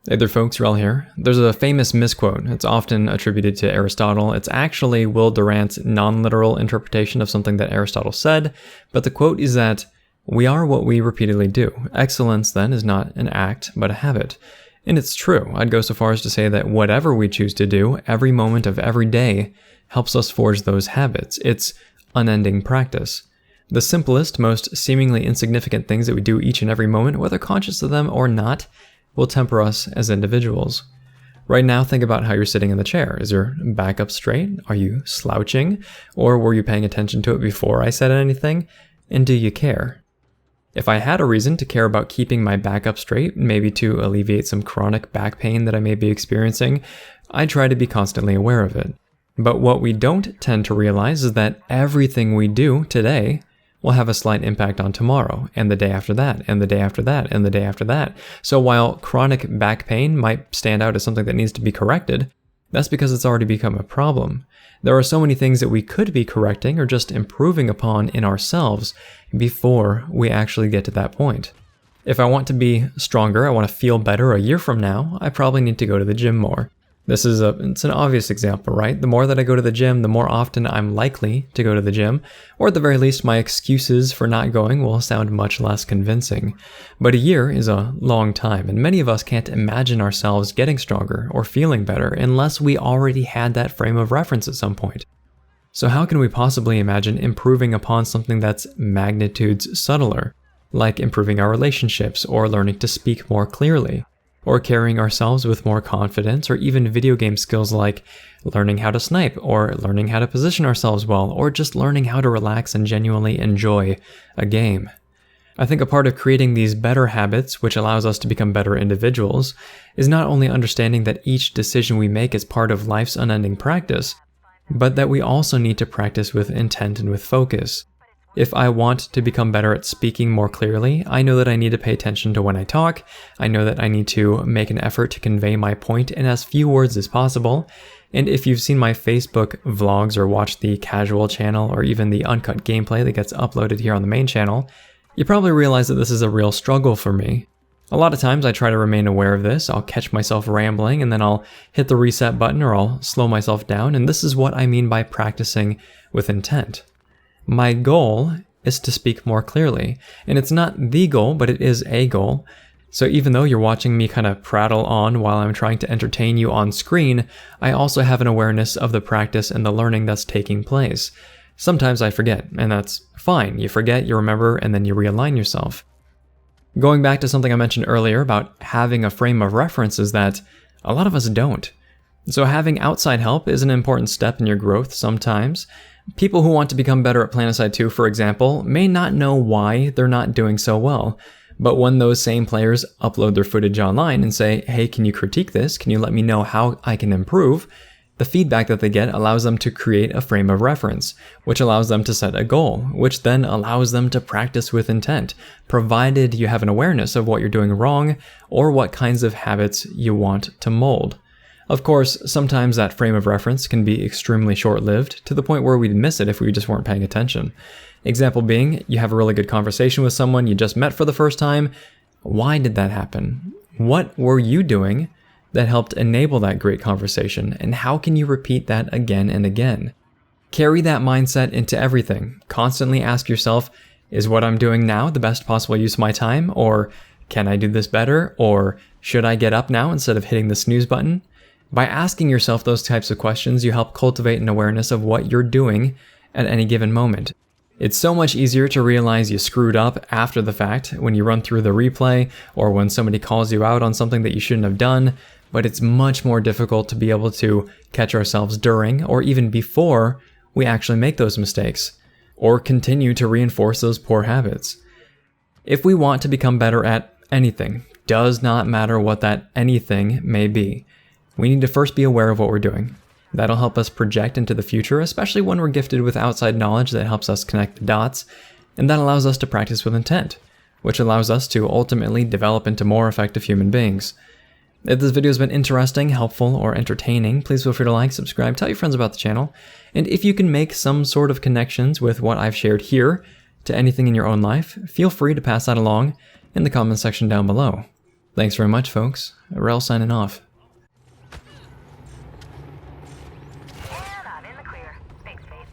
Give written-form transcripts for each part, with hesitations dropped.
Hey there folks, Wrel here. There's a famous misquote. It's often attributed to Aristotle. It's actually Will Durant's non-literal interpretation of something that Aristotle said, but the quote is that we are what we repeatedly do. Excellence, then, is not an act, but a habit. And it's true. I'd go so far as to say that whatever we choose to do, every moment of every day, helps us forge those habits. It's unending practice. The simplest, most seemingly insignificant things that we do each and every moment, whether conscious of them or not, will temper us as individuals. Right now, think about how you're sitting in the chair. Is your back up straight? Are you slouching? Or were you paying attention to it before I said anything? And do you care? If I had a reason to care about keeping my back up straight, maybe to alleviate some chronic back pain that I may be experiencing, I'd try to be constantly aware of it. But what we don't tend to realize is that everything we do today will have a slight impact on tomorrow, and the day after that, and the day after that, and the day after that. So while chronic back pain might stand out as something that needs to be corrected, that's because it's already become a problem. There are so many things that we could be correcting or just improving upon in ourselves before we actually get to that point. If I want to be stronger, I want to feel better a year from now, I probably need to go to the gym more. It's an obvious example, right? The more that I go to the gym, the more often I'm likely to go to the gym, or at the very least, my excuses for not going will sound much less convincing. But a year is a long time, and many of us can't imagine ourselves getting stronger or feeling better unless we already had that frame of reference at some point. So how can we possibly imagine improving upon something that's magnitudes subtler, like improving our relationships or learning to speak more clearly? Or carrying ourselves with more confidence, or even video game skills like learning how to snipe, or learning how to position ourselves well, or just learning how to relax and genuinely enjoy a game. I think a part of creating these better habits, which allows us to become better individuals, is not only understanding that each decision we make is part of life's unending practice, but that we also need to practice with intent and with focus. If I want to become better at speaking more clearly, I know that I need to pay attention to when I talk. I know that I need to make an effort to convey my point in as few words as possible. And if you've seen my Facebook vlogs or watched the casual channel or even the uncut gameplay that gets uploaded here on the main channel, you probably realize that this is a real struggle for me. A lot of times I try to remain aware of this. I'll catch myself rambling and then I'll hit the reset button or I'll slow myself down. And this is what I mean by practicing with intent. My goal is to speak more clearly, and it's not the goal, but it is a goal. So even though you're watching me kind of prattle on while I'm trying to entertain you on screen, I also have an awareness of the practice and the learning that's taking place. Sometimes I forget, and that's fine. You forget, you remember, and then you realign yourself. Going back to something I mentioned earlier about having a frame of reference is that a lot of us don't. So having outside help is an important step in your growth sometimes. People who want to become better at Planetside 2, for example, may not know why they're not doing so well. But when those same players upload their footage online and say, hey, can you critique this? Can you let me know how I can improve? The feedback that they get allows them to create a frame of reference, which allows them to set a goal, which then allows them to practice with intent, provided you have an awareness of what you're doing wrong or what kinds of habits you want to mold. Of course, sometimes that frame of reference can be extremely short-lived, to the point where we'd miss it if we just weren't paying attention. Example being, you have a really good conversation with someone you just met for the first time. Why did that happen? What were you doing that helped enable that great conversation, and how can you repeat that again and again? Carry that mindset into everything. Constantly ask yourself, is what I'm doing now the best possible use of my time? Or can I do this better? Or should I get up now instead of hitting the snooze button? By asking yourself those types of questions, you help cultivate an awareness of what you're doing at any given moment. It's so much easier to realize you screwed up after the fact when you run through the replay or when somebody calls you out on something that you shouldn't have done, but it's much more difficult to be able to catch ourselves during or even before we actually make those mistakes or continue to reinforce those poor habits. If we want to become better at anything, does not matter what that anything may be, we need to first be aware of what we're doing. That'll help us project into the future, especially when we're gifted with outside knowledge that helps us connect the dots, and that allows us to practice with intent, which allows us to ultimately develop into more effective human beings. If this video has been interesting, helpful, or entertaining, please feel free to like, subscribe, tell your friends about the channel, and if you can make some sort of connections with what I've shared here to anything in your own life, feel free to pass that along in the comment section down below. Thanks very much, folks. Wrel signing off. And I'm in the clear. Thanks, Faith.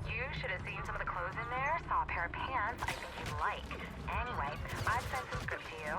You should have seen some of the clothes in there. Saw a pair of pants I think you'd like. Anyway, I've sent some script to you.